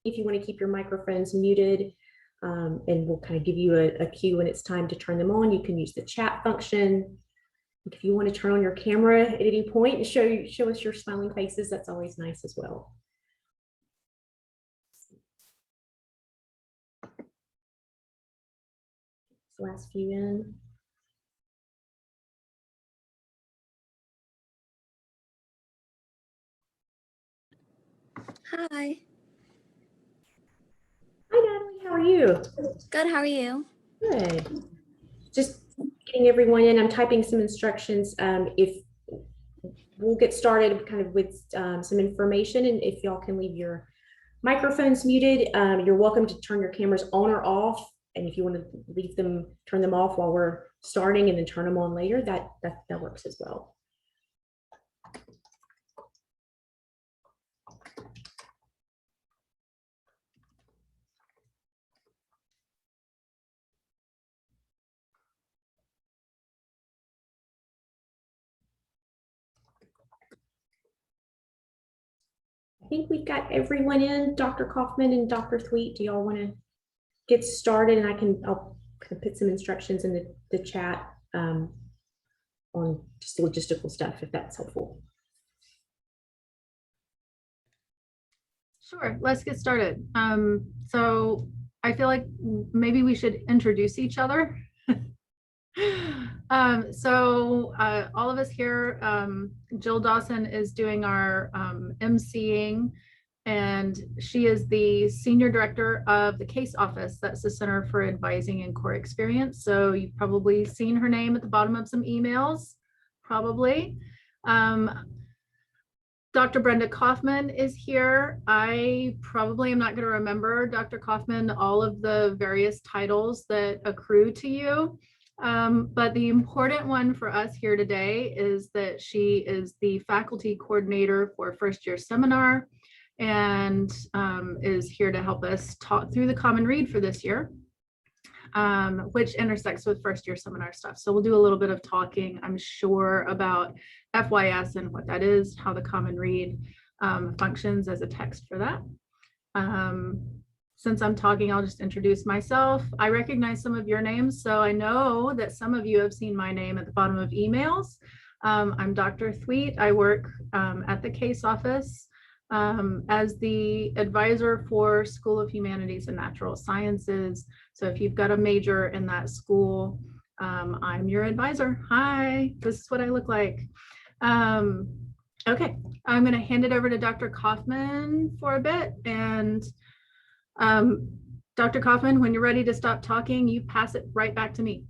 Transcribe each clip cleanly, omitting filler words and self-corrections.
if you want to keep your microphones muted, and we'll kind of give you a cue when it's time to turn them on. You can use the chat function. If you want to turn on your camera at any point and show us your smiling faces, that's always nice as well. Last few in. Hi. Hi, Natalie. How are you? Good. How are you? Good. Just getting everyone in. I'm typing some instructions. If we'll get started kind of with some information, and if y'all can leave your microphones muted, you're welcome to turn your cameras on or off. And if you want to leave them, turn them off while we're starting and then turn them on later, that works as well. I think we've got everyone in. Dr. Kaufman and Dr. Thweet, do y'all want to get started? And I'll kind of put some instructions in the chat on just logistical stuff, if that's helpful. Sure, let's get started. So I feel like maybe we should introduce each other. All of us here, Jill Dawson is doing our emceeing, and she is the Senior Director of the Case Office. That's the Center for Advising and Core Experience. So you've probably seen her name at the bottom of some emails, probably. Dr. Brenda Kaufman is here. I probably am not going to remember, Dr. Kaufman, all of the various titles that accrue to you. But the important one for us here today is that she is the faculty coordinator for first year seminar and is here to help us talk through the common read for this year, which intersects with first year seminar stuff. So we'll do a little bit of talking, I'm sure, about FYS and what that is, how the common read functions as a text for that. Since I'm talking, I'll just introduce myself. I recognize some of your names, so I know that some of you have seen my name at the bottom of emails. I'm Dr. Thweet. I work at the Case Office as the advisor for School of Humanities and Natural Sciences. So if you've got a major in that school, I'm your advisor. Hi, this is what I look like. Okay, I'm going to hand it over to Dr. Kaufman for a bit, and Dr. Kaufman, when you're ready to stop talking, you pass it right back to me.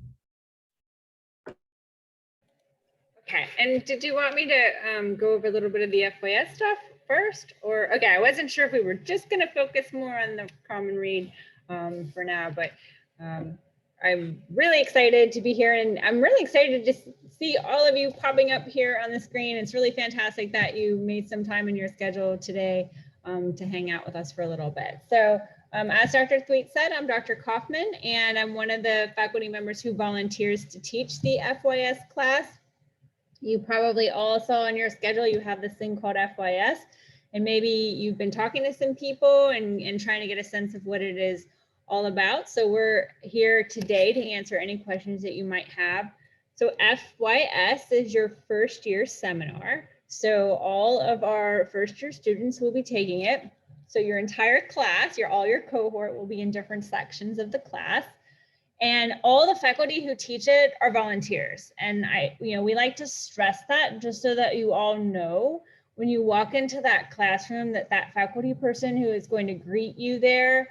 Okay, and did you want me to go over a little bit of the FYS stuff first? Or, okay, I wasn't sure if we were just going to focus more on the common read for now, but I'm really excited to be here, and I'm really excited to just see all of you popping up here on the screen. It's really fantastic that you made some time in your schedule today to hang out with us for a little bit. So as Dr. Thweet said, I'm Dr. Kaufman, and I'm one of the faculty members who volunteers to teach the FYS class. You probably all saw on your schedule, you have this thing called FYS, and maybe you've been talking to some people and trying to get a sense of what it is all about. So we're here today to answer any questions that you might have. So FYS is your first year seminar. So all of our first year students will be taking it. So your entire class, all your cohort will be in different sections of the class. And all the faculty who teach it are volunteers. And we like to stress that just so that you all know when you walk into that classroom that faculty person who is going to greet you there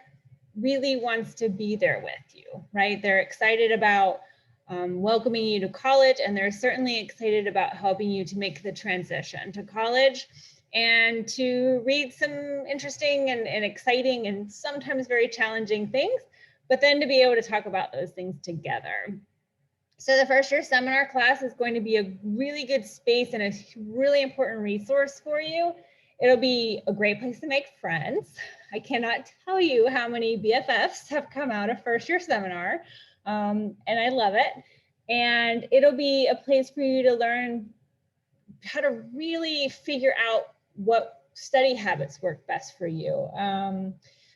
really wants to be there with you, right? They're excited about welcoming you to college, and they're certainly excited about helping you to make the transition to college and to read some interesting and exciting and sometimes very challenging things, but then to be able to talk about those things together. So the first year seminar class is going to be a really good space and a really important resource for you. It'll be a great place to make friends. I cannot tell you how many BFFs have come out of first year seminar, and I love it. And it'll be a place for you to learn how to really figure out what study habits work best for you.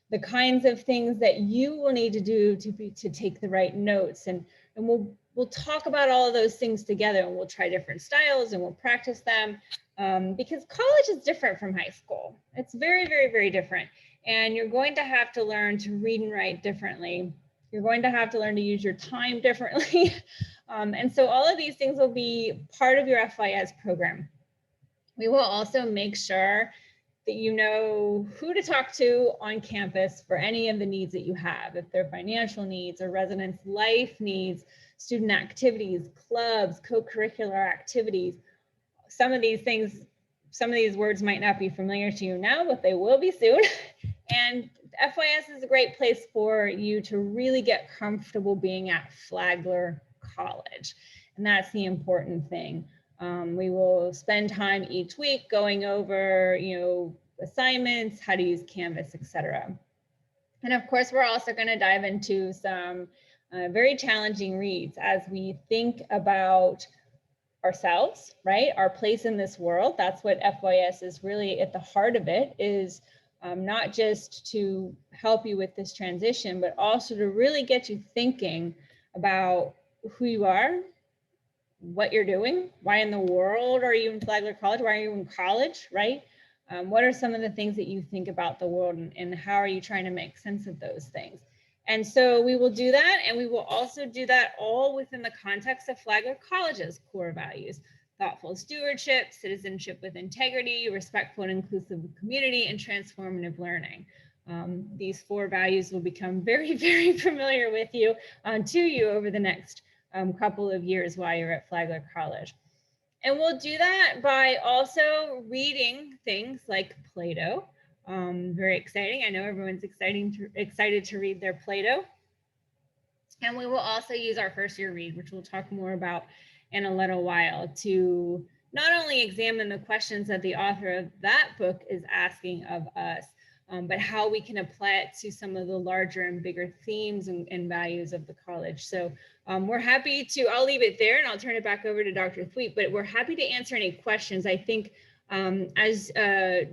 the kinds of things that you will need to do to take the right notes. And we'll talk about all of those things together, and we'll try different styles and we'll practice them, because college is different from high school. It's very, very, very different. And you're going to have to learn to read and write differently. You're going to have to learn to use your time differently. And so all of these things will be part of your FYS program. We will also make sure that you know who to talk to on campus for any of the needs that you have, if they're financial needs or residence life needs, student activities, clubs, co-curricular activities. Some of these things, some of these words might not be familiar to you now, but they will be soon. And FYS is a great place for you to really get comfortable being at Flagler College. And that's the important thing. We will spend time each week going over, assignments, how to use Canvas, etc. And of course, we're also going to dive into some very challenging reads as we think about ourselves, right? Our place in this world. That's what FYS is really at the heart of it, is not just to help you with this transition, but also to really get you thinking about who you are, what you're doing, why in the world are you in Flagler College, why are you in college, right? What are some of the things that you think about the world, and how are you trying to make sense of those things? And so we will do that, and we will also do that all within the context of Flagler College's core values: thoughtful stewardship, citizenship with integrity, respectful and inclusive community, and transformative learning. These 4 values will become very, very familiar with you, to you over the next couple of years while you're at Flagler College. And we'll do that by also reading things like Plato. Very exciting. I know everyone's excited to read their Plato. And we will also use our first year read, which we'll talk more about in a little while, to not only examine the questions that the author of that book is asking of us, but how we can apply it to some of the larger and bigger themes and values of the college. So we're happy to, I'll leave it there and I'll turn it back over to Dr. Thweet, but we're happy to answer any questions. I think, as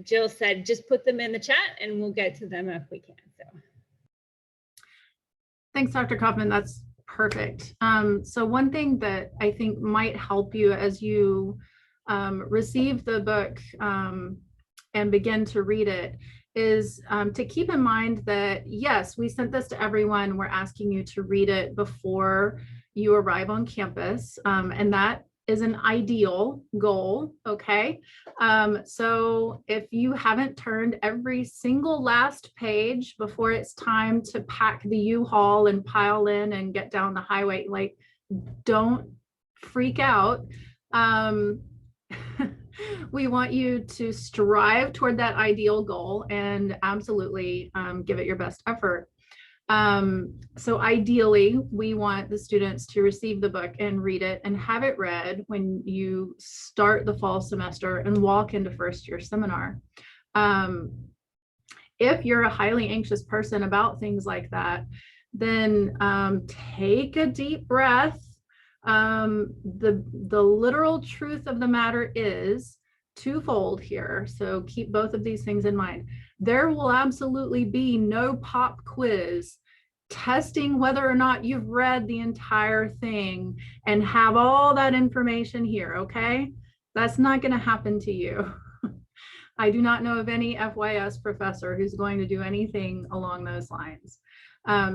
Jill said, just put them in the chat and we'll get to them if we can. So. Thanks, Dr. Kaufman. That's perfect. So one thing that I think might help you as you receive the book and begin to read it is to keep in mind that, yes, we sent this to everyone. We're asking you to read it before you arrive on campus, and that is an ideal goal, okay? So if you haven't turned every single last page before it's time to pack the U-Haul and pile in and get down the highway, like, don't freak out. We want you to strive toward that ideal goal and absolutely give it your best effort. So ideally, we want the students to receive the book and read it and have it read when you start the fall semester and walk into first year seminar. If you're a highly anxious person about things like that, then take a deep breath. The literal truth of the matter is twofold here. So keep both of these things in mind. There will absolutely be no pop quiz testing whether or not you've read the entire thing and have all that information here, okay? That's not going to happen to you. I do not know of any FYS professor who's going to do anything along those lines.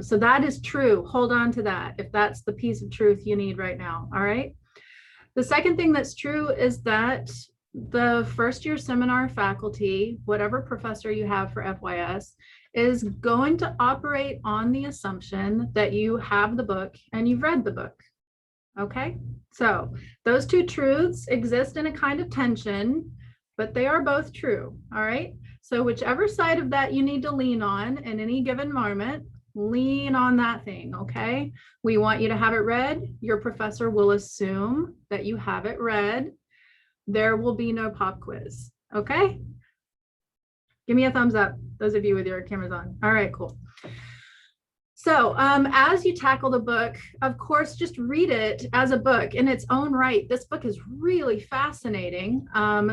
So that is true. Hold on to that if that's the piece of truth you need right now. All right. The second thing that's true is that the first year seminar faculty, whatever professor you have for FYS, is going to operate on the assumption that you have the book and you've read the book. Okay. So those two truths exist in a kind of tension, but they are both true. All right. So whichever side of that you need to lean on in any given moment, lean on that thing, okay? We want you to have it read. Your professor will assume that you have it read. There will be no pop quiz, okay? Give me a thumbs up, those of you with your cameras on. All right, cool. So as you tackle the book, of course, just read it as a book in its own right. This book is really fascinating.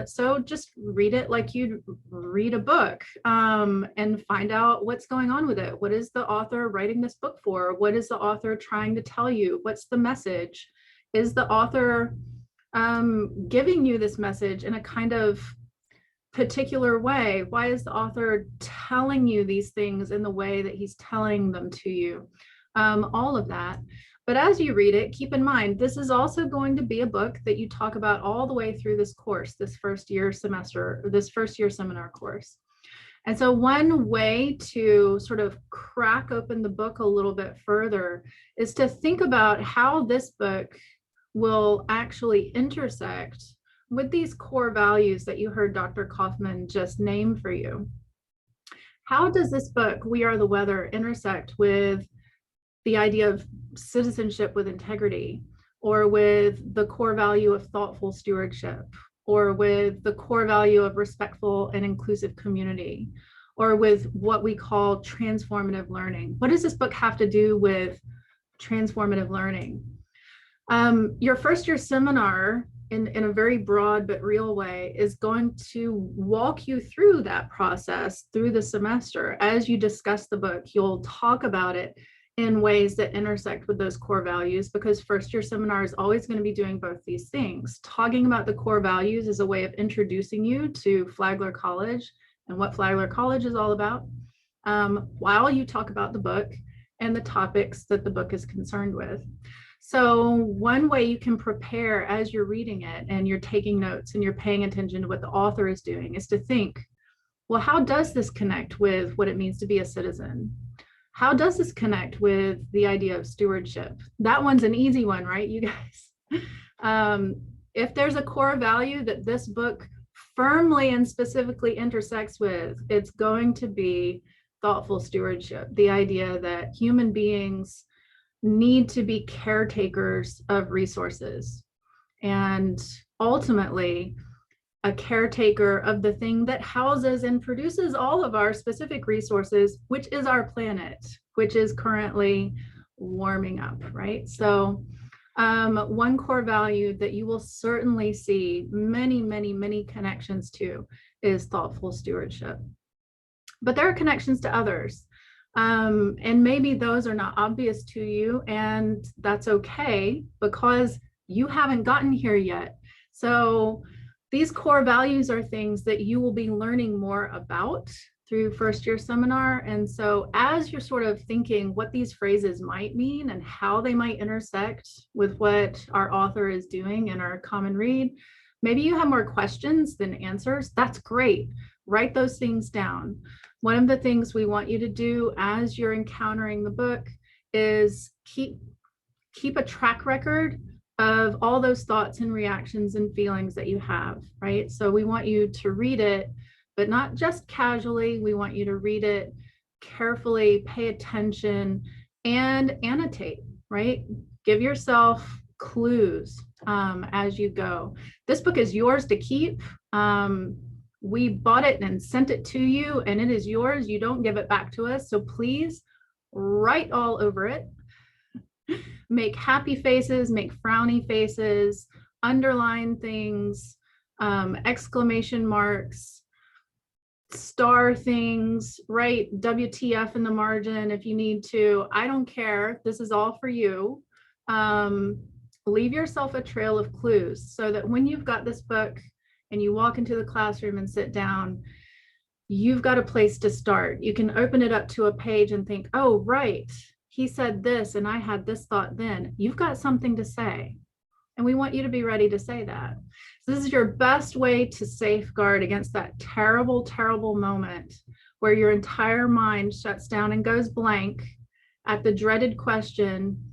So just read it like you'd read a book, and find out what's going on with it. What is the author writing this book for? What is the author trying to tell you? What's the message? Is the author giving you this message in a kind of particular way? Why is the author telling you these things in the way that he's telling them to you? All of that. But as you read it, keep in mind, this is also going to be a book that you talk about all the way through this course, this first year seminar course. And so one way to sort of crack open the book a little bit further is to think about how this book will actually intersect with these core values that you heard Dr. Kaufman just name for you. How does this book, We Are the Weather, intersect with the idea of citizenship with integrity, or with the core value of thoughtful stewardship, or with the core value of respectful and inclusive community, or with what we call transformative learning? What does this book have to do with transformative learning? Your first year seminar, in a very broad but real way, is going to walk you through that process through the semester. As you discuss the book, you'll talk about it in ways that intersect with those core values, because first year seminar is always going to be doing both these things. Talking about the core values is a way of introducing you to Flagler College and what Flagler College is all about, while you talk about the book and the topics that the book is concerned with. So one way you can prepare as you're reading it and you're taking notes and you're paying attention to what the author is doing is to think, well, how does this connect with what it means to be a citizen? How does this connect with the idea of stewardship? That one's an easy one, right, you guys? If there's a core value that this book firmly and specifically intersects with, it's going to be thoughtful stewardship, the idea that human beings need to be caretakers of resources, and ultimately a caretaker of the thing that houses and produces all of our specific resources, which is our planet, which is currently warming up, right? So one core value that you will certainly see many, many, many connections to is thoughtful stewardship. But there are connections to others. And maybe those are not obvious to you, and that's okay, because you haven't gotten here yet. So these core values are things that you will be learning more about through first year seminar. And so as you're sort of thinking what these phrases might mean and how they might intersect with what our author is doing in our common read, maybe you have more questions than answers. That's great. Write those things down. One of the things we want you to do as you're encountering the book is keep a track record of all those thoughts and reactions and feelings that you have, right? So we want you to read it, but not just casually. We want you to read it carefully, pay attention, and annotate, right? Give yourself clues as you go. This book is yours to keep. We bought it and sent it to you, and it is yours. You don't give it back to us. So please write all over it. Make happy faces, make frowny faces, underline things, exclamation marks, star things, write WTF in the margin if you need to. I don't care. This is all for you. Leave yourself a trail of clues so that when you've got this book and you walk into the classroom and sit down, you've got a place to start. You can open it up to a page and think, oh, right, he said this and I had this thought then. You've got something to say, and we want you to be ready to say that. So this is your best way to safeguard against that terrible, terrible moment where your entire mind shuts down and goes blank at the dreaded question,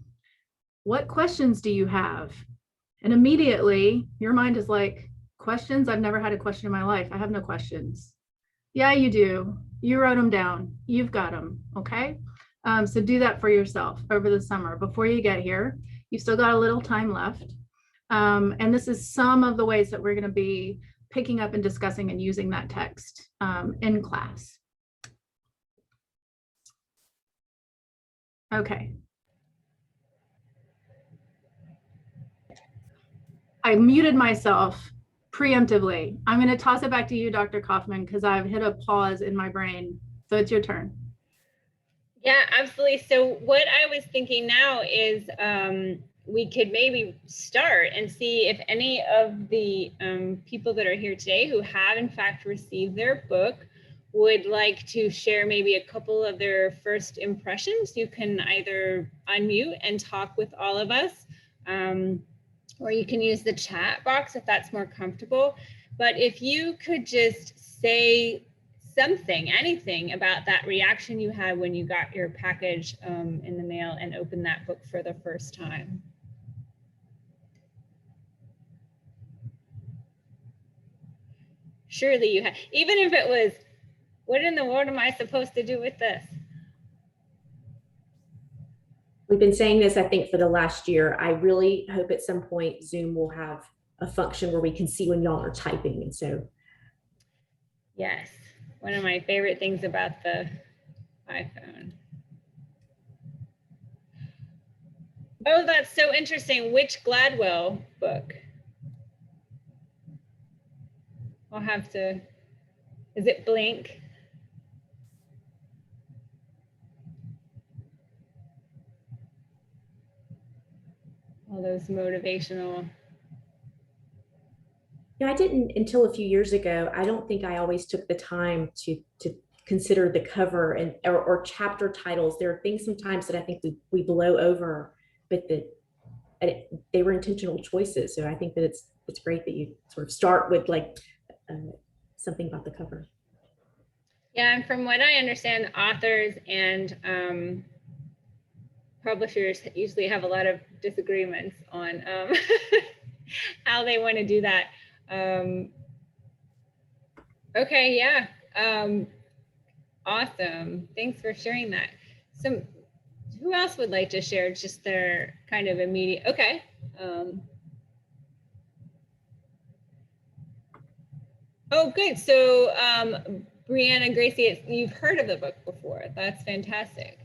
what questions do you have? And immediately your mind is like, questions? I've never had a question in my life. I have no questions. Yeah, you do. You wrote them down. You've got them. Okay. So do that for yourself over the summer before you get here. You've still got a little time left. And this is some of the ways that we're going to be picking up and discussing and using that text in class. Okay. I muted myself preemptively. I'm going to toss it back to you, Dr. Kaufman, because I've hit a pause in my brain. So it's your turn. Yeah, absolutely. So what I was thinking now is we could maybe start and see if any of the people that are here today who have in fact received their book would like to share maybe a couple of their first impressions. You can either unmute and talk with all of us, or you can use the chat box if that's more comfortable. But if you could just say something, anything about that reaction you had when you got your package in the mail and opened that book for the first time. Surely you had, even if it was, what in the world am I supposed to do with this? We've been saying this, I think, for the last year. I really hope at some point Zoom will have a function where we can see when y'all are typing. And so. Yes, one of my favorite things about the iPhone. Oh, that's so interesting. Which Gladwell book? I'll have to, is it Blink? All those motivational. You know, I didn't until a few years ago. I don't think I always took the time to consider the cover and or chapter titles. There are things sometimes that I think we blow over, but they were intentional choices. So I think that it's great that you sort of start with like something about the cover. Yeah, and from what I understand, authors and publishers usually have a lot of disagreements on how they want to do that. Okay, yeah. Awesome. Thanks for sharing that. So who else would like to share just their kind of immediate, okay. Oh, good. So Brianna, Gracie, you've heard of the book before. That's fantastic.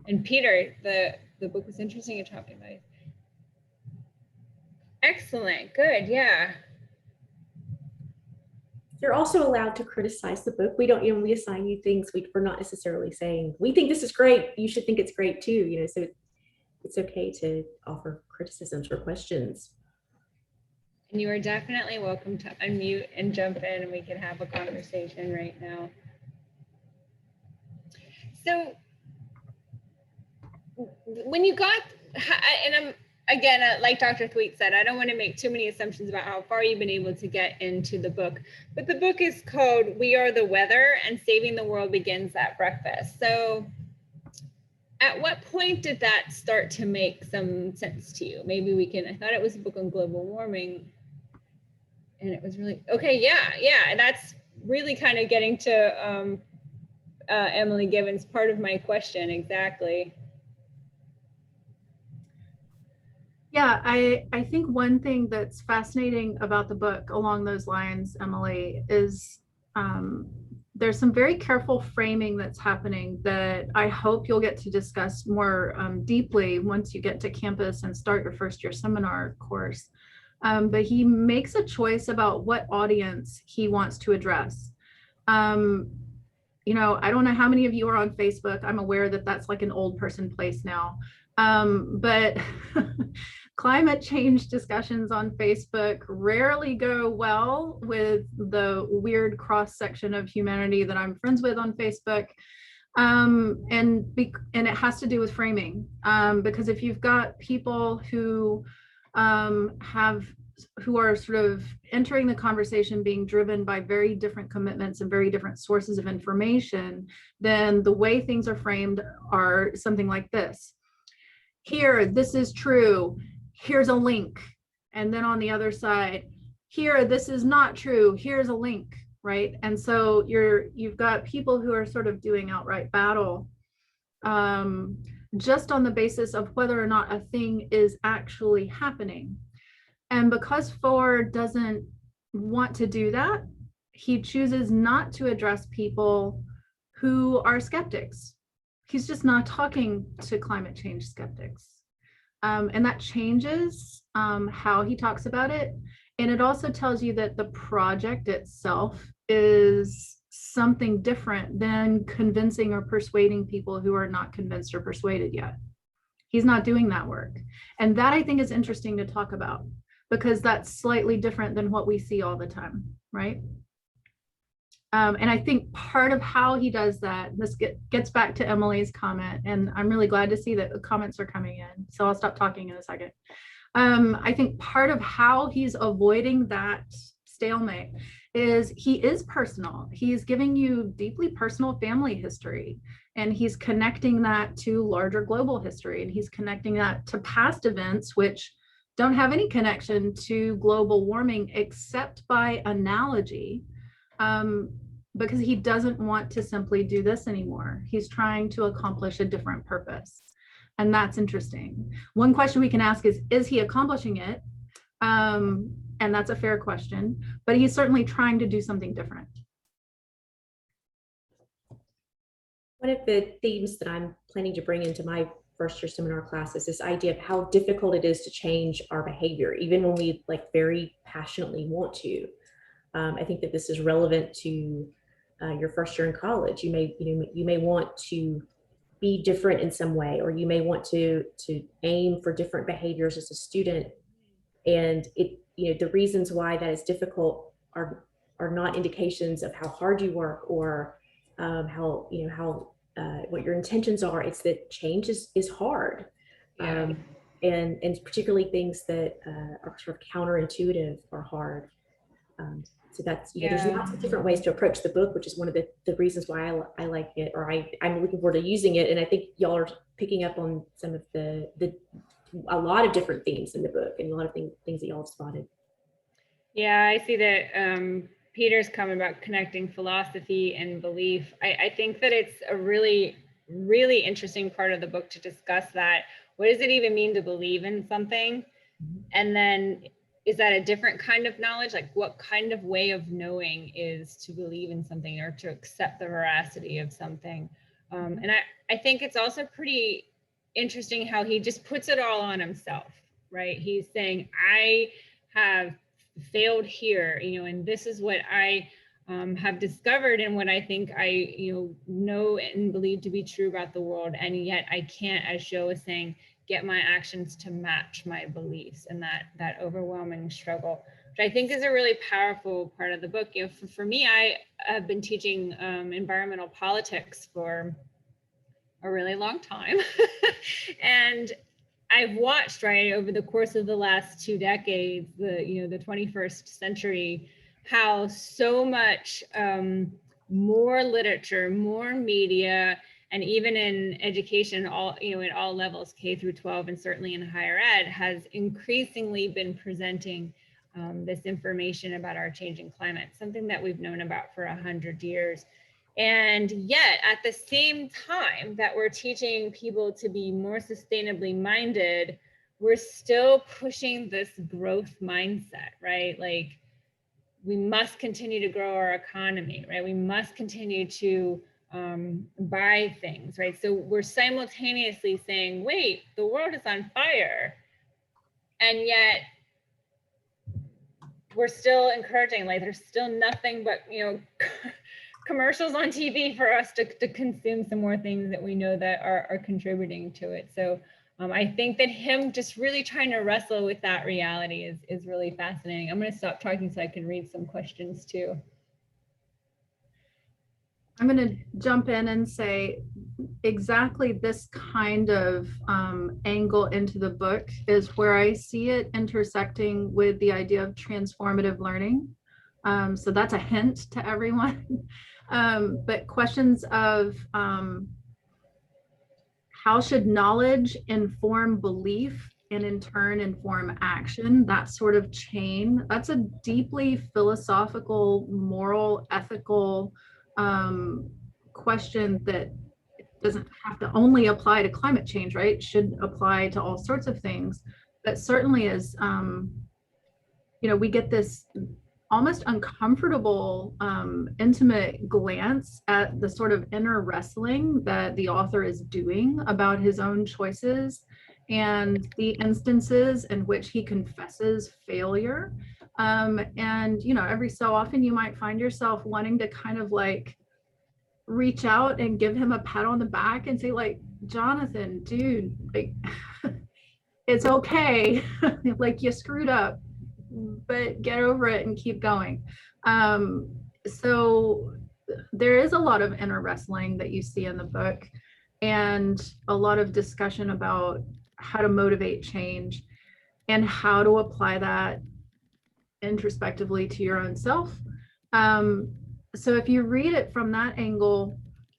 And Peter, the book was interesting. You're talking about it. Excellent. Good. Yeah. You're also allowed to criticize the book. We don't, you know, we assign you things. We're not necessarily saying, we think this is great, you should think it's great too, you know, so it's okay to offer criticisms or questions. And you are definitely welcome to unmute and jump in and we can have a conversation right now. So when you got, and I'm, again, like Dr. Thweet said, I don't want to make too many assumptions about how far you've been able to get into the book, but the book is called We Are the Weather and Saving the World Begins at Breakfast. So at what point did that start to make some sense to you? Maybe we can, I thought it was a book on global warming and it was really, okay, yeah, that's really kind of getting to Emily Gibbons, part of my question, exactly. Yeah, I think one thing that's fascinating about the book along those lines, Emily, is there's some very careful framing that's happening that I hope you'll get to discuss more deeply once you get to campus and start your first year seminar course. But he makes a choice about what audience he wants to address. You know, I don't know how many of you are on Facebook. I'm aware that that's like an old person place now. But climate change discussions on Facebook rarely go well with the weird cross section of humanity that I'm friends with on Facebook. And it has to do with framing, because if you've got people who are sort of entering the conversation being driven by very different commitments and very different sources of information, then the way things are framed are something like this. Here, this is true. Here's a link. And then on the other side, here, this is not true. Here's a link, right? And so you've got people who are sort of doing outright battle just on the basis of whether or not a thing is actually happening. And because Foer doesn't want to do that, he chooses not to address people who are skeptics, he's just not talking to climate change skeptics. And that changes how he talks about it. And it also tells you that the project itself is something different than convincing or persuading people who are not convinced or persuaded yet. He's not doing that work. And that I think is interesting to talk about, because that's slightly different than what we see all the time, right? And I think part of how he does that, this gets back to Emily's comment, and I'm really glad to see that the comments are coming in. So I'll stop talking in a second. I think part of how he's avoiding that stalemate is he is personal. He's giving you deeply personal family history, and he's connecting that to larger global history, and he's connecting that to past events, which don't have any connection to global warming except by analogy. Because he doesn't want to simply do this anymore. He's trying to accomplish a different purpose. And that's interesting. One question we can ask is he accomplishing it? And that's a fair question, but he's certainly trying to do something different. One of the themes that I'm planning to bring into my first year seminar class is this idea of how difficult it is to change our behavior, even when we very passionately want to. I think that this is relevant to your first year in college. You may want to be different in some way, or you may want to aim for different behaviors as a student. And the reasons why that is difficult are not indications of how hard you work or what your intentions are. It's that change is hard. Yeah. And particularly things that are sort of counterintuitive are hard. So that's, there's lots of different ways to approach the book, which is one of the reasons why I like it, or I'm looking forward to using it. And I think y'all are picking up on some of a lot of different themes in the book, and a lot of things that y'all have spotted. Yeah, I see that Peter's comment about connecting philosophy and belief. I think that it's a really, really interesting part of the book to discuss that. What does it even mean to believe in something? And then, is that a different kind of knowledge? Like, what kind of way of knowing is to believe in something or to accept the veracity of something? And I think it's also pretty interesting how he just puts it all on himself, right? He's saying, I have failed here, and this is what I have discovered and what I think I, know and believe to be true about the world. And yet I can't, as Jo was saying, get my actions to match my beliefs, and that overwhelming struggle, which I think is a really powerful part of the book. For me, I have been teaching environmental politics for a really long time. And I've watched, right, over the course of the last 2 decades, the 21st century, how so much more literature, more media, and even in education, in all levels, K through 12, and certainly in higher ed, has increasingly been presenting this information about our changing climate, something that we've known about for 100 years. And yet, at the same time that we're teaching people to be more sustainably minded, we're still pushing this growth mindset, right? Like, we must continue to grow our economy, right? We must continue to buy things, right? So we're simultaneously saying, wait, the world is on fire. And yet we're still encouraging, there's still nothing but, commercials on TV for us to consume some more things that we know that are contributing to it. So I think that him just really trying to wrestle with that reality is really fascinating. I'm going to stop talking so I can read some questions too. I'm going to jump in and say exactly this kind of angle into the book is where I see it intersecting with the idea of transformative learning. So that's a hint to everyone. But questions of how should knowledge inform belief and in turn inform action, that sort of chain, that's a deeply philosophical, moral, ethical question that doesn't have to only apply to climate change, right? Should apply to all sorts of things, but certainly is, we get this almost uncomfortable, intimate glance at the sort of inner wrestling that the author is doing about his own choices and the instances in which he confesses failure. And, you know, every so often you might find yourself wanting to kind of like reach out and give him a pat on the back and say, like, Jonathan, dude, like, it's okay. Like, you screwed up, but get over it and keep going. So there is a lot of inner wrestling that you see in the book, and a lot of discussion about how to motivate change and how to apply that introspectively to your own self. So if you read it from that angle,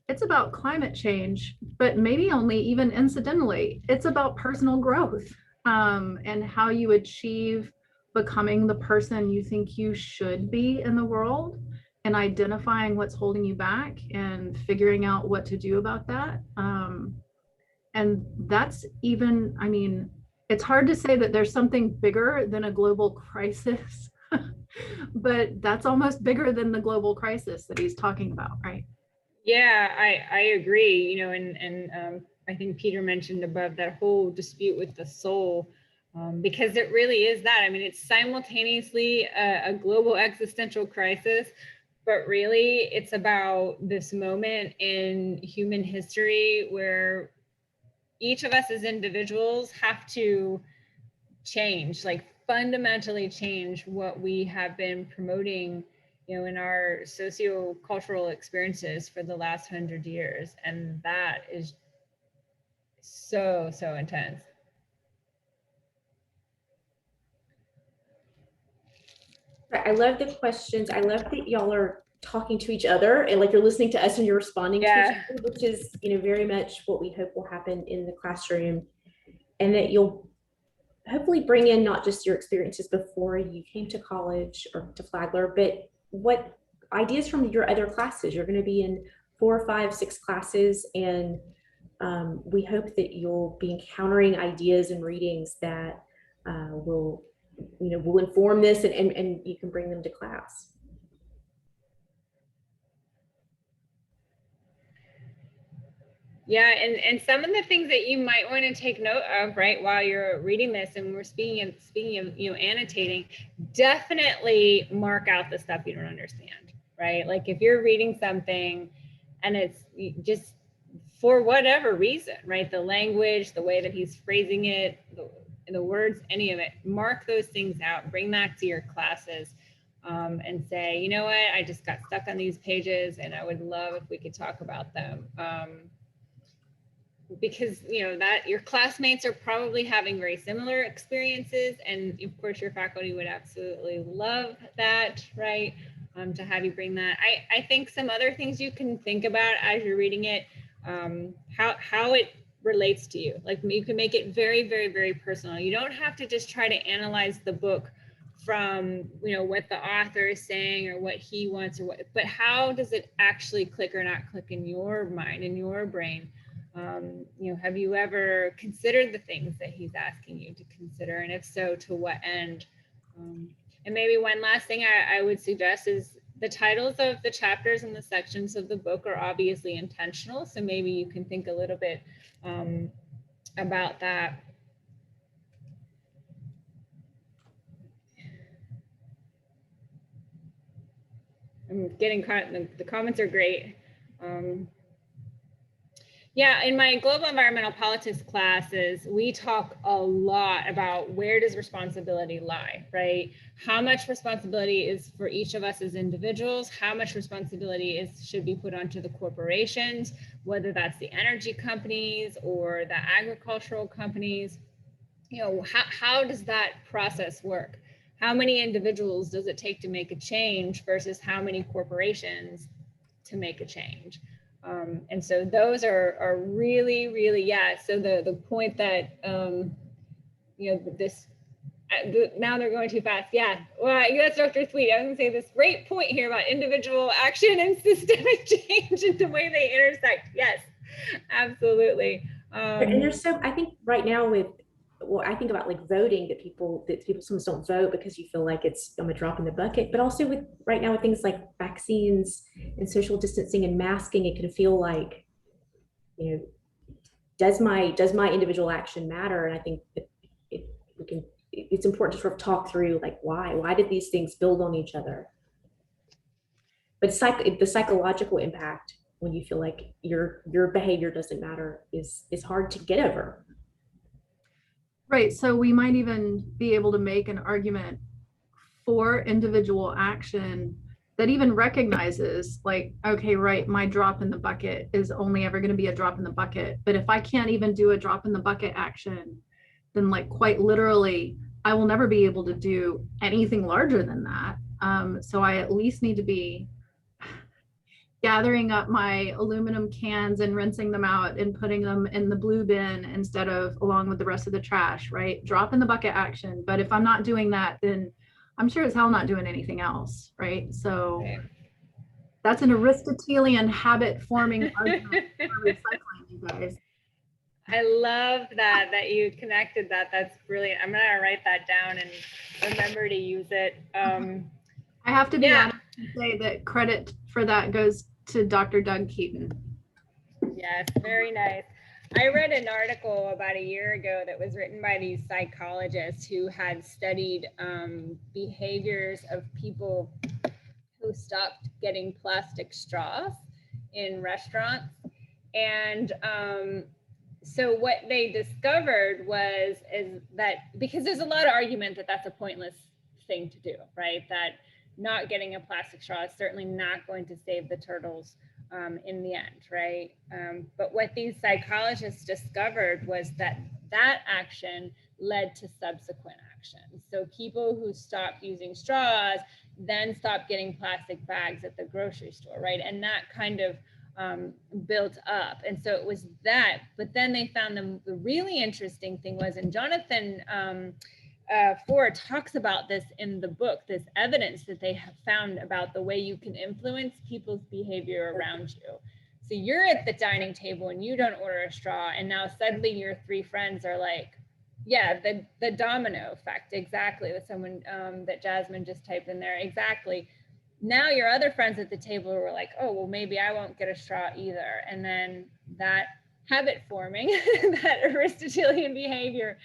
it's about climate change, but maybe only even incidentally, it's about personal growth, and how you achieve becoming the person you think you should be in the world, and identifying what's holding you back and figuring out what to do about that. And that's even, I mean, it's hard to say that there's something bigger than a global crisis, but that's almost bigger than the global crisis that he's talking about, right? Yeah, I agree, you know, and I think Peter mentioned above that whole dispute with the soul, because it really is that. I mean, it's simultaneously a global existential crisis, but really it's about this moment in human history where each of us as individuals have to change, like fundamentally change what we have been promoting, you know, in our socio-cultural experiences for the last 100 years. And that is so, so intense. I love the questions. I love that y'all are talking to each other and like you're listening to us and you're responding to each other, which is, you know, very much what we hope will happen in the classroom, and that you'll hopefully bring in not just your experiences before you came to college or to Flagler, but what ideas from your other classes. You're going to be in 4, 5, 6 classes, and we hope that you'll be encountering ideas and readings that will, you know, will inform this, and you can bring them to class. Yeah, and some of the things that you might want to take note of, right, while you're reading this, and we're speaking of, you know, annotating, definitely mark out the stuff you don't understand, right? Like if you're reading something and it's just for whatever reason, right, the language, the way that he's phrasing it, the words, any of it, mark those things out, bring that to your classes, and say, you know what, I just got stuck on these pages and I would love if we could talk about them. Because, you know, that your classmates are probably having very similar experiences, and of course your faculty would absolutely love that, right? To have you bring that. I think some other things you can think about as you're reading it, how it relates to you. Like you can make it very, very, very personal. You don't have to just try to analyze the book from, you know, what the author is saying or what he wants or what, but how does it actually click or not click in your mind, in your brain? You know, have you ever considered the things that he's asking you to consider? And if so, to what end? And maybe one last thing I would suggest is the titles of the chapters and the sections of the book are obviously intentional. So maybe you can think a little bit about that. I'm getting caught, the comments are great. Yeah, in my global environmental politics classes, we talk a lot about where does responsibility lie, right? How much responsibility is for each of us as individuals? How much responsibility should be put onto the corporations, whether that's the energy companies or the agricultural companies? You know, how does that process work? How many individuals does it take to make a change versus how many corporations to make a change? And so those are really, really, yeah. So the point that, you know, now they're going too fast. Yeah, well, that's Dr. Sweet. I was gonna say this great point here about individual action and systemic change and the way they intersect. Yes, absolutely. And there's so, I think right now with well, I think about like voting, that people sometimes don't vote because you feel like it's a drop in the bucket, but also with right now with things like vaccines and social distancing and masking, it can feel like, you know, does my individual action matter? And I think that it's important to sort of talk through like why did these things build on each other? But the psychological impact when you feel like your behavior doesn't matter is hard to get over. Right. So we might even be able to make an argument for individual action that even recognizes like, okay, right, my drop in the bucket is only ever going to be a drop in the bucket. But if I can't even do a drop in the bucket action, then like quite literally, I will never be able to do anything larger than that. So I at least need to be gathering up my aluminum cans and rinsing them out and putting them in the blue bin instead of along with the rest of the trash, right? Drop in the bucket action. But if I'm not doing that, then I'm sure as hell not doing anything else, right? So that's an Aristotelian habit forming argument for recycling, you guys. I love that you connected that. That's brilliant. I'm gonna write that down and remember to use it. I have to be honest and say that credit for that goes to Dr. Doug Keaton. Yes, very nice. I read an article about a year ago that was written by these psychologists who had studied behaviors of people who stopped getting plastic straws in restaurants. And so what they discovered is that because there's a lot of argument that that's a pointless thing to do, right? That not getting a plastic straw is certainly not going to save the turtles in the end, right? But what these psychologists discovered was that action led to subsequent actions. So people who stopped using straws then stopped getting plastic bags at the grocery store, right? And that kind of built up. And so it was that, but then they found the really interesting thing was, and Jonathan Foer talks about this in the book, this evidence that they have found about the way you can influence people's behavior around you. So you're at the dining table and you don't order a straw, and now suddenly your three friends are like, yeah, the domino effect, exactly, with someone that Jasmine just typed in there, exactly. Now your other friends at the table were like, oh, well, maybe I won't get a straw either. And then that habit forming, that Aristotelian behavior,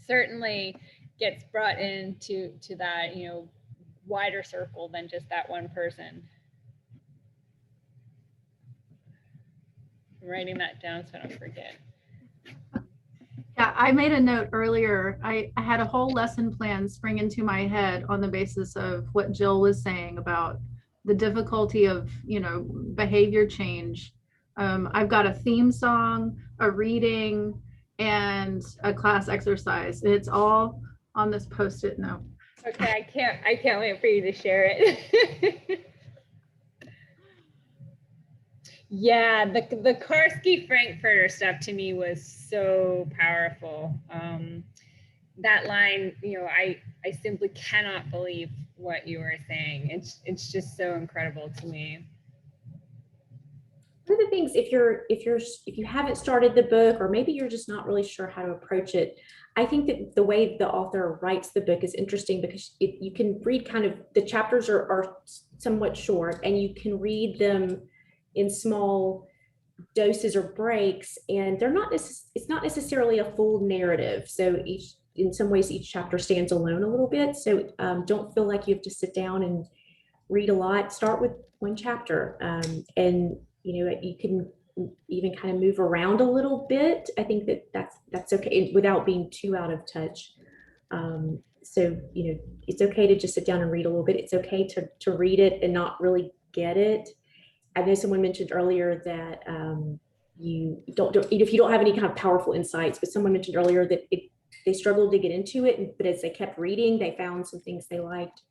certainly gets brought into that, you know, wider circle than just that one person. I'm writing that down so I don't forget. Yeah, I made a note earlier. I had a whole lesson plan spring into my head on the basis of what Jill was saying about the difficulty of, you know, behavior change. I've got a theme song, a reading, and a class exercise. It's all on this Post-it note. Okay, I can't wait for you to share it. Yeah, the Karski Frankfurter stuff to me was so powerful. That line, you know, I simply cannot believe what you were saying. It's just so incredible to me. One of the things, if you haven't started the book, or maybe you're just not really sure how to approach it, I think that the way the author writes the book is interesting because you can read kind of, the chapters are somewhat short, and you can read them in small doses or breaks, and they're not it's not necessarily a full narrative. So in some ways each chapter stands alone a little bit. So don't feel like you have to sit down and read a lot. Start with one chapter, and you know, you can even kind of move around a little bit. I think that's okay without being too out of touch. So, you know, it's okay to just sit down and read a little bit. It's okay to read it and not really get it. I know someone mentioned earlier that you don't if you don't have any kind of powerful insights, but someone mentioned earlier that they struggled to get into it, but as they kept reading, they found some things they liked.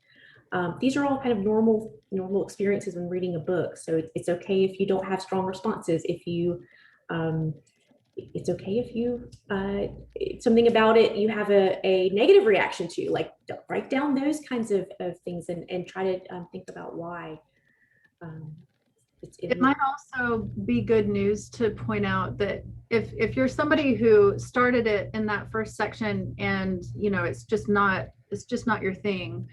These are all kind of normal experiences when reading a book. So it's okay if you don't have strong responses. If you, it's okay if you, something about it you have a negative reaction to, like write down those kinds of things and try to think about why. It might also be good news to point out that if you're somebody who started it in that first section and it's just not your thing,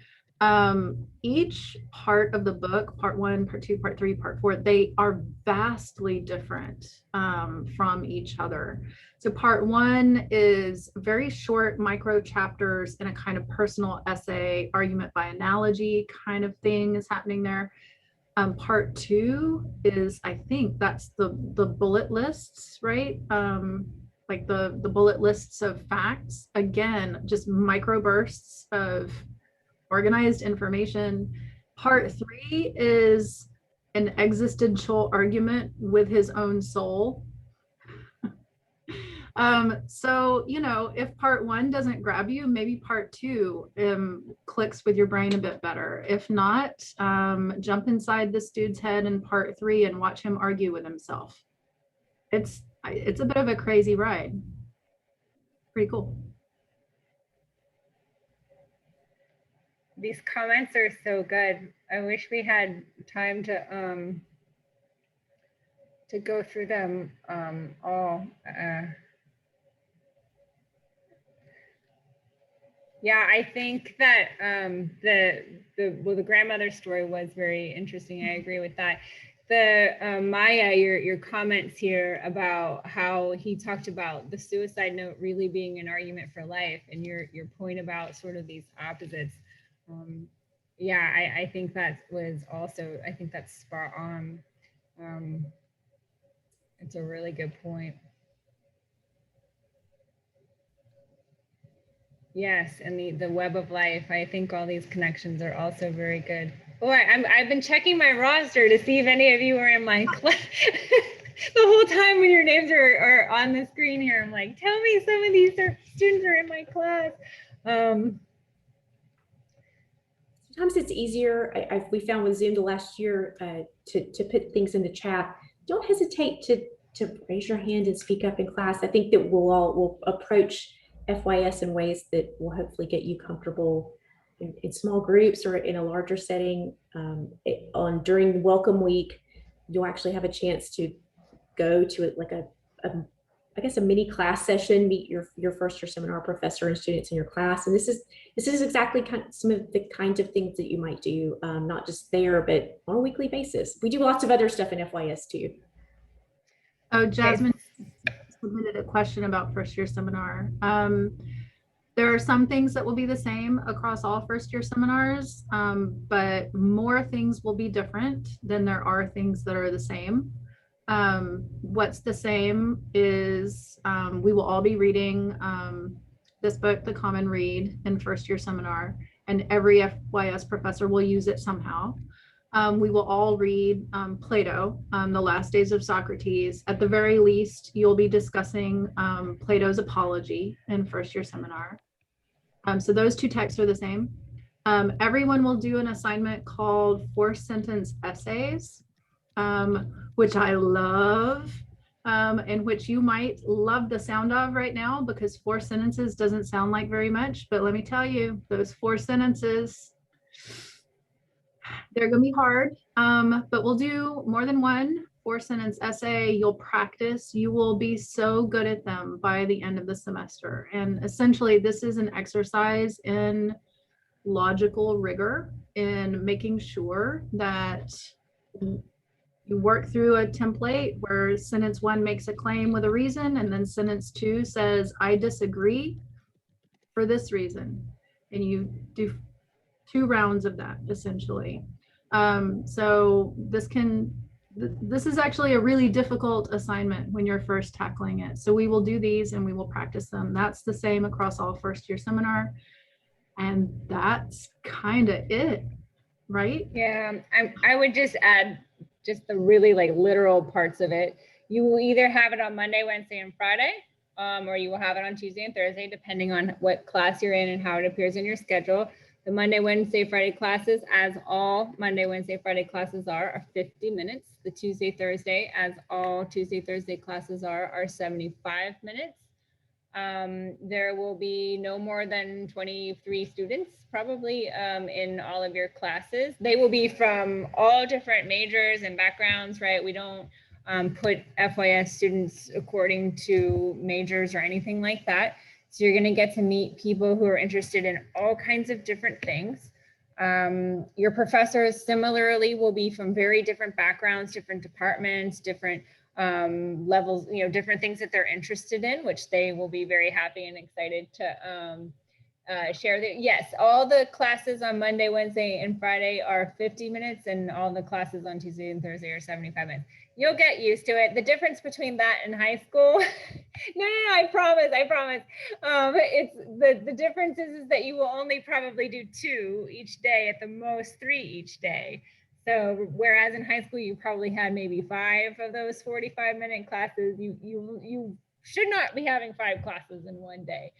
each part of the book, part 1, part 2, part 3, part 4, they are vastly different from each other. So part 1 is very short micro chapters in a kind of personal essay, argument by analogy kind of thing is happening there. Part 2 is, I think that's the bullet lists, right? Like the bullet lists of facts, again, just microbursts of organized information. Part 3 is an existential argument with his own soul. So, if part 1 doesn't grab you, maybe part 2 clicks with your brain a bit better. If not, jump inside this dude's head in part 3 and watch him argue with himself. It's a bit of a crazy ride. Pretty cool. These comments are so good. I wish we had time to go through them all. Yeah, I think that the grandmother story was very interesting. I agree with that. The Maya, your comments here about how he talked about the suicide note really being an argument for life, and your point about sort of these opposites. Yeah, I think that was also, I think that's spot on. It's a really good point. Yes, and the web of life. I think all these connections are also very good. Oh, I've been checking my roster to see if any of you are in my class. The whole time when your names are on the screen here, I'm like, tell me some of these students are in my class. Sometimes it's easier. We found with Zoom the last year to put things in the chat. Don't hesitate to raise your hand and speak up in class. I think that we'll approach FYS in ways that will hopefully get you comfortable in small groups or in a larger setting. During Welcome Week, you'll actually have a chance to go to it like I guess a mini class session, meet your first year seminar professor and students in your class. And this is exactly some of the kinds of things that you might do, not just there, but on a weekly basis. We do lots of other stuff in FYS too. Oh, Jasmine submitted a question about first year seminar. There are some things that will be the same across all first year seminars, but more things will be different than there are things that are the same. What's the same is we will all be reading this book, The Common Read, in first year seminar, and every FYS professor will use it somehow. We will all read Plato, The Last Days of Socrates. At the very least, you'll be discussing Plato's Apology in first year seminar. So those 2 texts are the same. Everyone will do an assignment called 4-sentence essays, which I love, and which you might love the sound of right now, because 4 sentences doesn't sound like very much. But let me tell you, those 4 sentences, they're going to be hard, but we'll do more than one 4-sentence essay. You'll practice. You will be so good at them by the end of the semester. And essentially, this is an exercise in logical rigor, in making sure that you work through a template where sentence 1 makes a claim with a reason, and then sentence 2 says, I disagree for this reason. And you do 2 rounds of that, essentially. So this is actually a really difficult assignment when you're first tackling it. So we will do these and we will practice them. That's the same across all first year seminar. And that's kind of it, right? Yeah, I would just add just the really literal parts of it. You will either have it on Monday, Wednesday, and Friday, or you will have it on Tuesday and Thursday, depending on what class you're in and how it appears in your schedule. The Monday, Wednesday, Friday classes, as all Monday, Wednesday, Friday classes are 50 minutes. The Tuesday, Thursday, as all Tuesday, Thursday classes are 75 minutes. There will be no more than 23 students probably in all of your classes. They will be from all different majors and backgrounds, right? We don't put FYS students according to majors or anything like that. So you're gonna get to meet people who are interested in all kinds of different things. Your professors similarly will be from very different backgrounds, different departments, different levels, you know, different things that they're interested in, which they will be very happy and excited to share. Yes, all the classes on Monday, Wednesday, and Friday are 50 minutes, and all the classes on Tuesday and Thursday are 75 minutes. You'll get used to it. The difference between that and high school, no, I promise. It's the difference is that you will only probably do 2 each day, at the most 3 each day. So whereas in high school, you probably had maybe 5 of those 45-minute classes, you should not be having 5 classes in one day.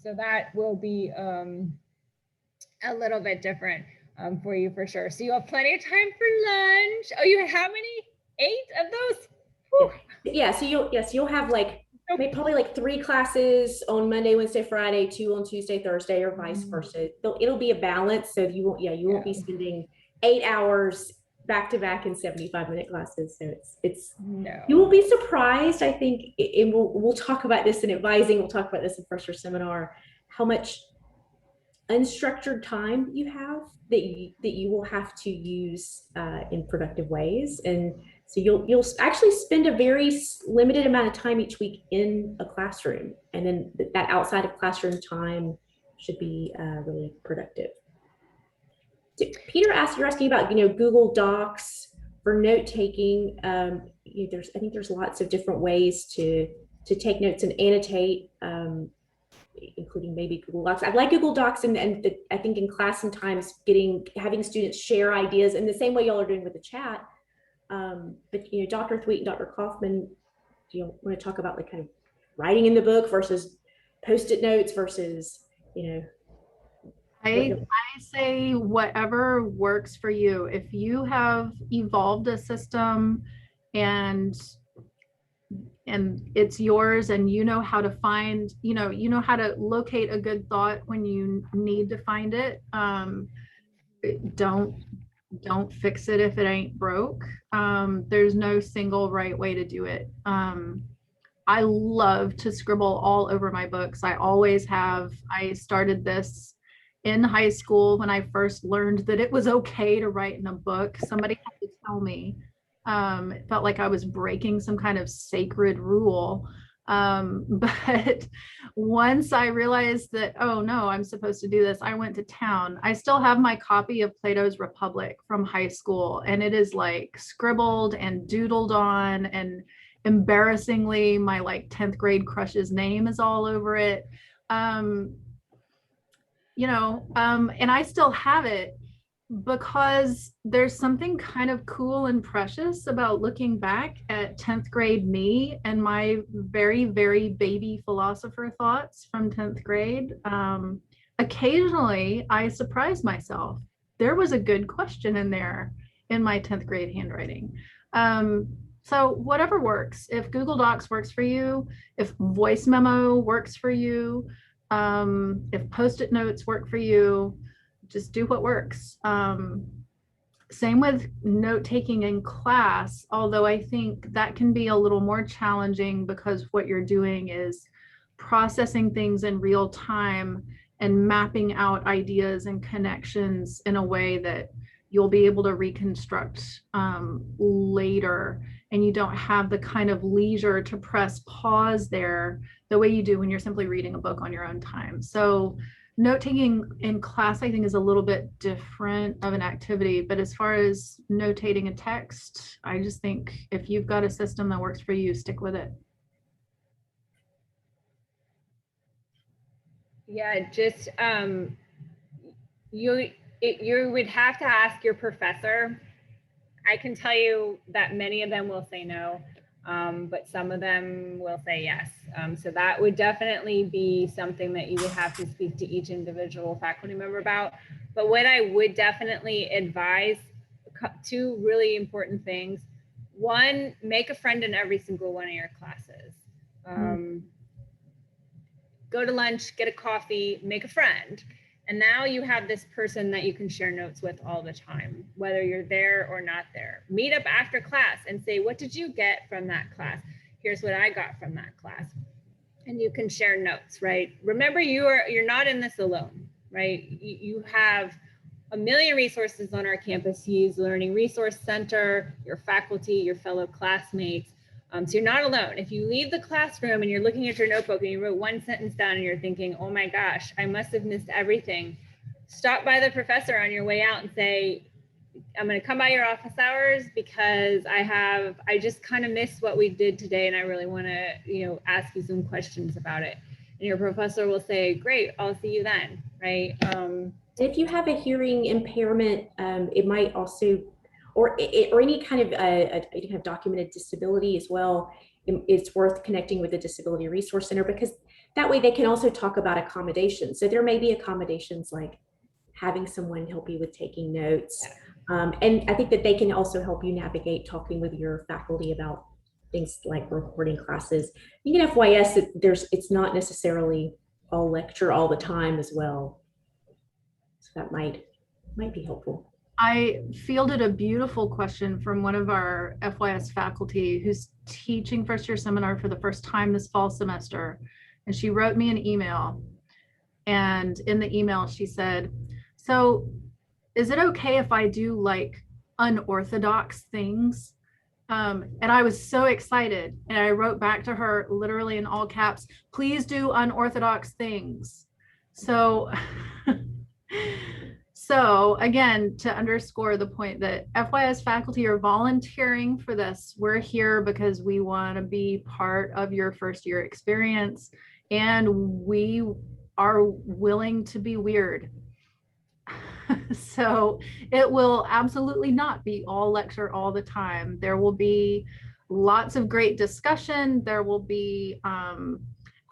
So that will be a little bit different for you for sure. So you have plenty of time for lunch. Oh, you have how many? 8 of those? Whew. Yeah, so you'll have like maybe probably like 3 classes on Monday, Wednesday, Friday, 2 on Tuesday, Thursday, or vice versa. It'll be a balance, so you won't be spending 8 hours back to back in 75-minute classes. So it's no. You will be surprised. I think, and we'll talk about this in advising. We'll talk about this in first year seminar. How much unstructured time you have that you will have to use in productive ways, and so you'll actually spend a very limited amount of time each week in a classroom, and then that outside of classroom time should be really productive. So Peter asked, you're asking about Google Docs for note taking. I think there's lots of different ways to take notes and annotate. Including maybe Google Docs. I like Google Docs, and I think in class sometimes having students share ideas in the same way y'all are doing with the chat. But Dr. Thweet and Dr. Kaufman, do you want to talk about like kind of writing in the book versus post-it notes versus I say whatever works for you. If you have evolved a system and it's yours, and you know how to find, you know how to locate a good thought when you need to find it. Don't fix it if it ain't broke. There's no single right way to do it. I love to scribble all over my books. I always have. I started this in high school when I first learned that it was okay to write in a book. Somebody had to tell me. It felt like I was breaking some kind of sacred rule. But once I realized that, oh no, I'm supposed to do this, I went to town. I still have my copy of Plato's Republic from high school, and it is like scribbled and doodled on, and embarrassingly, my like 10th grade crush's name is all over it. And I still have it, because there's something kind of cool and precious about looking back at 10th grade me and my very, very baby philosopher thoughts from 10th grade. Occasionally, I surprise myself. There was a good question in there in my 10th grade handwriting. So whatever works. If Google Docs works for you, if voice memo works for you, if post-it notes work for you, just do what works. Same with note taking in class, although I think that can be a little more challenging, because what you're doing is processing things in real time and mapping out ideas and connections in a way that you'll be able to reconstruct later, and you don't have the kind of leisure to press pause there the way you do when you're simply reading a book on your own time. So note-taking in class, I think, is a little bit different of an activity, but as far as notating a text, I just think if you've got a system that works for you, stick with it. Yeah, just you would have to ask your professor. I can tell you that many of them will say no, but some of them will say yes. So that would definitely be something that you would have to speak to each individual faculty member about. But what I would definitely advise, 2 really important things. 1, make a friend in every single one of your classes. go to lunch, get a coffee, make a friend. And now you have this person that you can share notes with all the time, whether you're there or not there. Meet up after class and say, what did you get from that class? Here's what I got from that class. And you can share notes, right? Remember, you're not in this alone, right? You have a million resources on our campus. Use Learning Resource Center, your faculty, your fellow classmates. So you're not alone. If you leave the classroom and you're looking at your notebook and you wrote one sentence down and you're thinking, oh my gosh, I must have missed everything, stop by the professor on your way out and say, I'm going to come by your office hours because I just kind of missed what we did today and I really want to, ask you some questions about it. And your professor will say, great, I'll see you then, right? If you have a hearing impairment, it might also, or any kind of you have documented disability as well, it's worth connecting with the Disability Resource Center, because that way they can also talk about accommodations. So there may be accommodations like having someone help you with taking notes. And I think that they can also help you navigate talking with your faculty about things like recording classes. You can FYS, it's not necessarily all lecture all the time as well. So that might be helpful. I fielded a beautiful question from one of our FYS faculty who's teaching first year seminar for the first time this fall semester. And she wrote me an email. And in the email, she said, so is it okay if I do like unorthodox things? And I was so excited. And I wrote back to her literally in all caps, please do unorthodox things. So So again, to underscore the point that FYS faculty are volunteering for this, we're here because we want to be part of your first year experience, and we are willing to be weird. So it will absolutely not be all lecture all the time. There will be lots of great discussion. There will be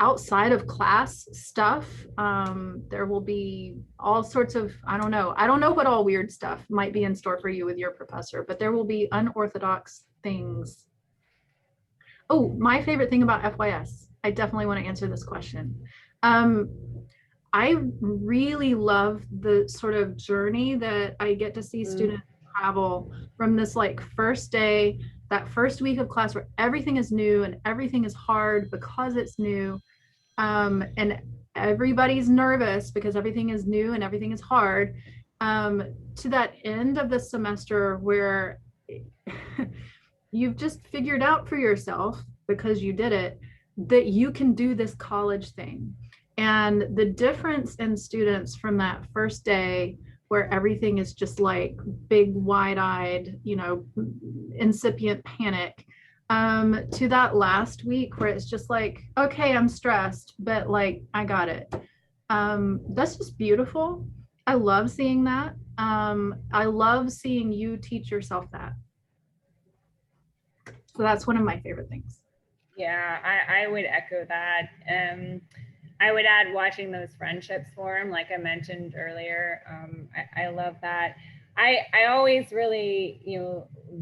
outside of class stuff. There will be all sorts of, I don't know what all weird stuff might be in store for you with your professor, but there will be unorthodox things. Oh, my favorite thing about FYS, I definitely want to answer this question. I really love the sort of journey that I get to see students travel from this like first day, that first week of class where everything is new and everything is hard because it's new. And everybody's nervous because everything is new and everything is hard, to that end of the semester where you've just figured out for yourself, because you did it, that you can do this college thing. And the difference in students from that first day where everything is just like big wide-eyed, incipient panic, to that last week where it's just like, okay, I'm stressed, but like, I got it. That's just beautiful. I love seeing that. I love seeing you teach yourself that. So that's one of my favorite things. Yeah, I would echo that. I would add watching those friendships form, like I mentioned earlier. I love that. I always really,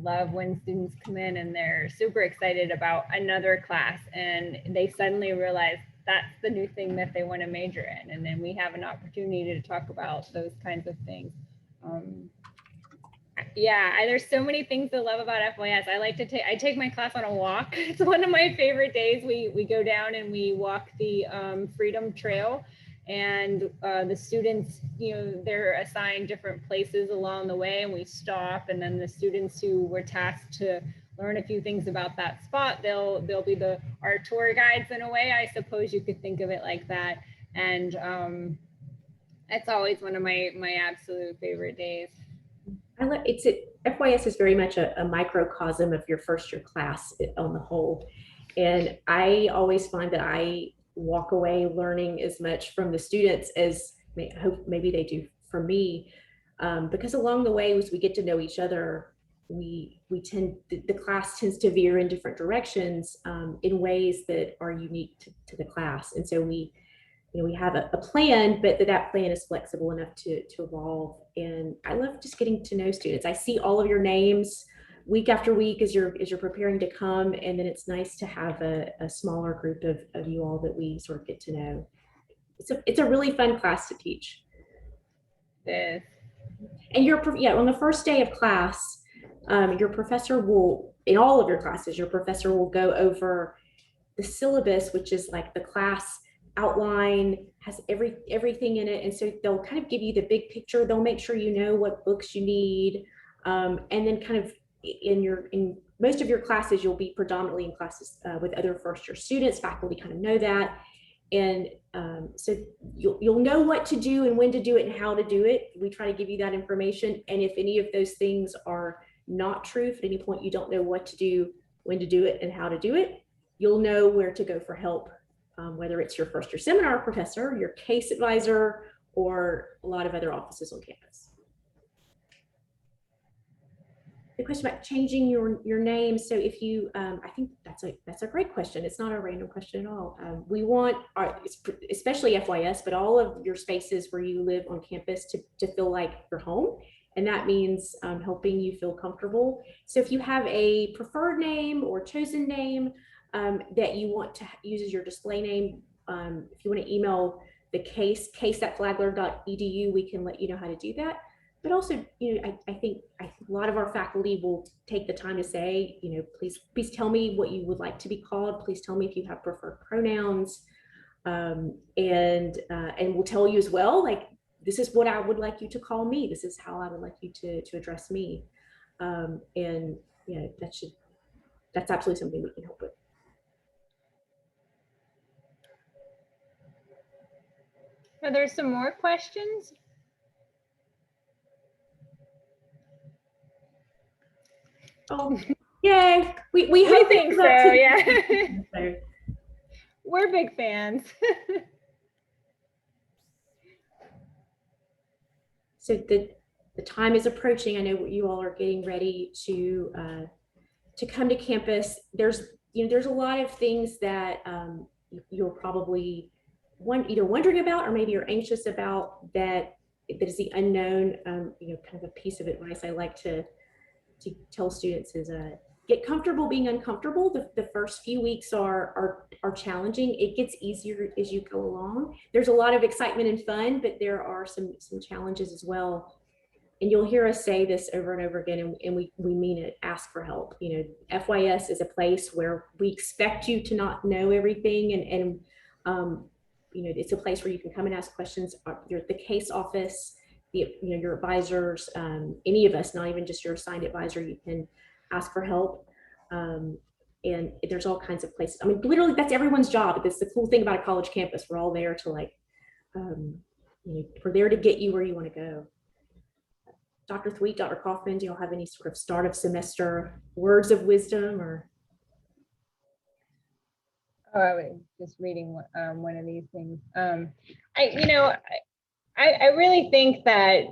love when students come in and they're super excited about another class and they suddenly realize that's the new thing that they want to major in. And then we have an opportunity to talk about those kinds of things. There's so many things to love about FYS. I take my class on a walk. It's one of my favorite days. We go down and we walk the Freedom Trail. And the students, they're assigned different places along the way, and we stop. And then the students who were tasked to learn a few things about that spot, they'll be our tour guides in a way. I suppose you could think of it like that. And it's always one of my absolute favorite days. FYS is very much a microcosm of your first year class on the whole. And I always find that I walk away learning as much from the students as maybe they do from me, because along the way, as we get to know each other, the class tends to veer in different directions in ways that are unique to the class. And so we have a plan, but that plan is flexible enough to evolve. And I love just getting to know students. I see all of your names week after week as you're preparing to come, and then it's nice to have a smaller group of you all that we sort of get to know. it's a really fun class to teach. This. And on the first day of class, your professor will, in all of your classes, your professor will go over the syllabus, which is like the class outline, has everything in it. And so they'll kind of give you the big picture. They'll make sure you know what books you need. And then kind of in most of your classes, you'll be predominantly in classes with other first-year students. Faculty kind of know that. And so you'll know what to do and when to do it and how to do it. We try to give you that information. And if any of those things are not true, if at any point you don't know what to do, when to do it, and how to do it, you'll know where to go for help, whether it's your first-year seminar professor, your case advisor, or a lot of other offices on campus. The question about changing your name. So if you, I think that's a great question. It's not a random question at all. We want, especially FYS, but all of your spaces where you live on campus to feel like you're home. And that means helping you feel comfortable. So if you have a preferred name or chosen name that you want to use as your display name, if you want to email the case@flagler.edu, we can let you know how to do that. But also, I think a lot of our faculty will take the time to say, please tell me what you would like to be called. Please tell me if you have preferred pronouns, and we'll tell you as well, like, this is what I would like you to call me. This is how I would like you to address me. And that's absolutely something we can help with. Are there some more questions? Oh, yay. We hope think so, yeah. We're big fans. So the time is approaching. I know you all are getting ready to come to campus. There's a lot of things that you're probably either wondering about, or maybe you're anxious about, that is the unknown. Kind of a piece of advice I like to tell students is get comfortable being uncomfortable. The first few weeks are challenging. It gets easier as you go along. There's a lot of excitement and fun, but there are some challenges as well. And you'll hear us say this over and over again, and we mean it. Ask for help. FYS is a place where we expect you to not know everything, and it's a place where you can come and ask questions. The case office, your advisors, any of us, not even just your assigned advisor, you can ask for help. And there's all kinds of places. I mean, literally, that's everyone's job. That's the cool thing about a college campus. We're all there to we're there to get you where you want to go. Dr. Thweet, Dr. Kaufman, do y'all have any sort of start of semester words of wisdom or? Oh, I was just reading one of these things. I really think that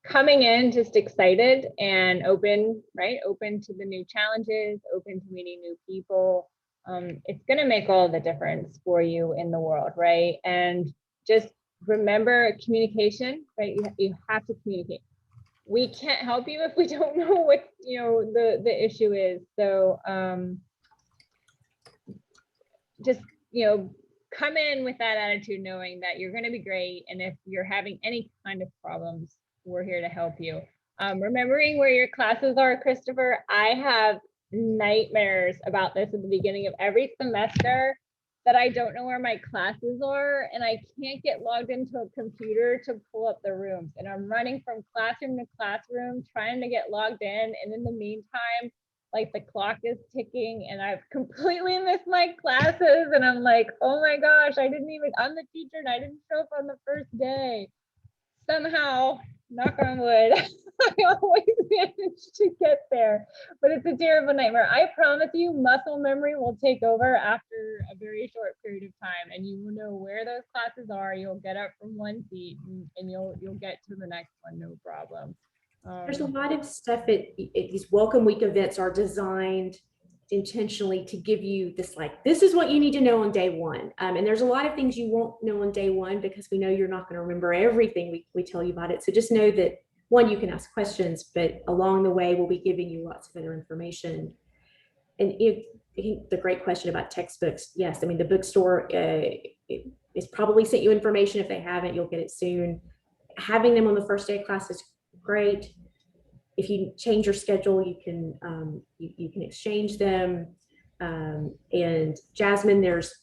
coming in just excited and open, right? Open to the new challenges, open to meeting new people. It's going to make all the difference for you in the world, right? And just remember communication, right? You have to communicate. We can't help you if we don't know what, the issue is. So just, come in with that attitude, knowing that you're going to be great. And if you're having any kind of problems, we're here to help you. Remembering where your classes are, Christopher, I have nightmares about this at the beginning of every semester, that I don't know where my classes are, and I can't get logged into a computer to pull up the rooms. And I'm running from classroom to classroom, trying to get logged in. And in the meantime, like, the clock is ticking and I've completely missed my classes. And I'm like, oh my gosh, I'm the teacher and I didn't show up on the first day. Somehow, knock on wood, I always manage to get there, but it's a terrible nightmare. I promise you, muscle memory will take over after a very short period of time, and you will know where those classes are. You'll get up from one seat and you'll get to the next one, no problem. There's a lot of stuff these welcome week events are designed intentionally to give you this is what you need to know on day one. And there's a lot of things you won't know on day one, because we know you're not going to remember everything we tell you about it. So just know that, one, you can ask questions, but along the way, we'll be giving you lots of other information. And the great question about textbooks. Yes, I mean, the bookstore, it's probably sent you information. If they haven't, you'll get it soon. Having them on the first day of class is great. If you change your schedule, you can you can exchange them. And Jasmine, there's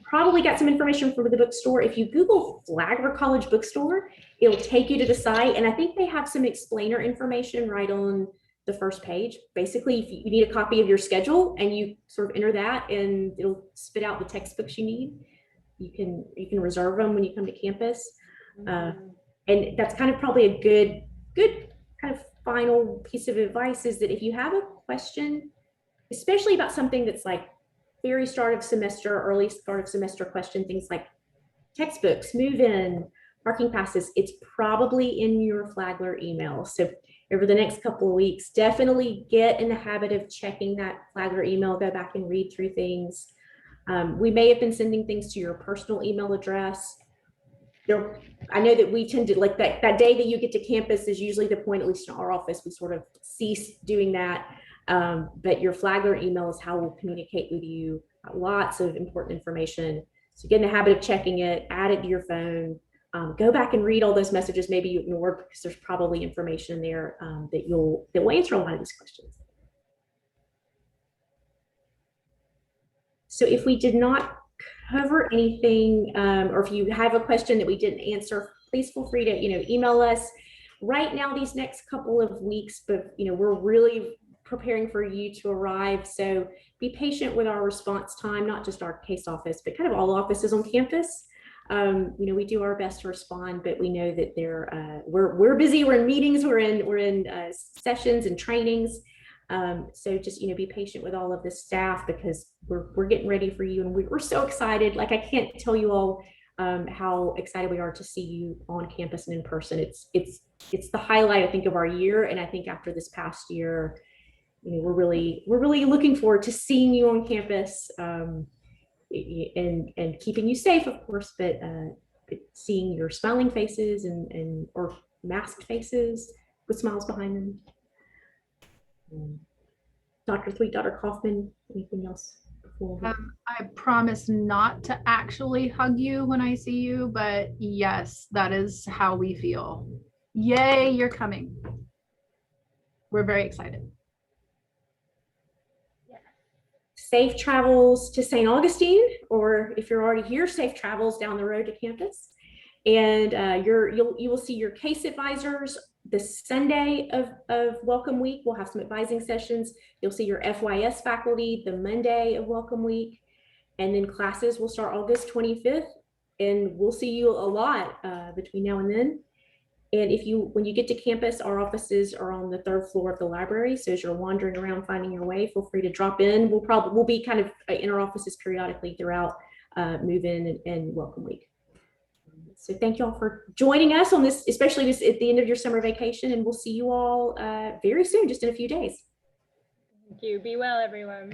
probably got some information from the bookstore. If you Google Flagler College Bookstore, it'll take you to the site. And I think they have some explainer information right on the first page. Basically, if you need a copy of your schedule and you sort of enter that, and it'll spit out the textbooks you need, you can reserve them when you come to campus. And that's kind of probably a good kind of final piece of advice, is that if you have a question, especially about something that's like very start of semester, early start of semester question, things like textbooks, move-in, parking passes, it's probably in your Flagler email. So over the next couple of weeks, definitely get in the habit of checking that Flagler email, go back and read through things. We may have been sending things to your personal email address. I know that we tend to, like, that day that you get to campus is usually the point, at least in our office, we sort of cease doing that. But your Flagler email is how we'll communicate with you. Lots of important information. So get in the habit of checking it, add it to your phone, go back and read all those messages maybe you ignored, because there's probably information there that will answer a lot of these questions. So if we did not cover anything, or if you have a question that we didn't answer, please feel free to email us. Right now, these next couple of weeks, but we're really preparing for you to arrive. So be patient with our response time, not just our case office, but kind of all offices on campus. We do our best to respond, but we know that we're busy. We're in meetings, we're in sessions and trainings. So just be patient with all of the staff, because we're getting ready for you, and we're so excited. Like, I can't tell you all how excited we are to see you on campus and in person. It's the highlight, I think, of our year, and I think after this past year, we're really looking forward to seeing you on campus, and keeping you safe, of course, but seeing your smiling faces or masked faces with smiles behind them. Dr. Thweet, Dr. Kaufman, anything else before? I promise not to actually hug you when I see you, but yes, that is how we feel. Yay, you're coming. We're very excited. Safe travels to St. Augustine, or if you're already here, safe travels down the road to campus. And you will see your case advisors the Sunday of Welcome Week. We'll have some advising sessions. You'll see your FYS faculty the Monday of Welcome Week. And then classes will start August 25th. And we'll see you a lot between now and then. And when you get to campus, our offices are on the 3rd floor of the library. So as you're wandering around finding your way, feel free to drop in. We'll be kind of in our offices periodically throughout move-in and Welcome Week. So thank you all for joining us on this, especially this at the end of your summer vacation. And we'll see you all very soon, just in a few days. Thank you. Be well, everyone.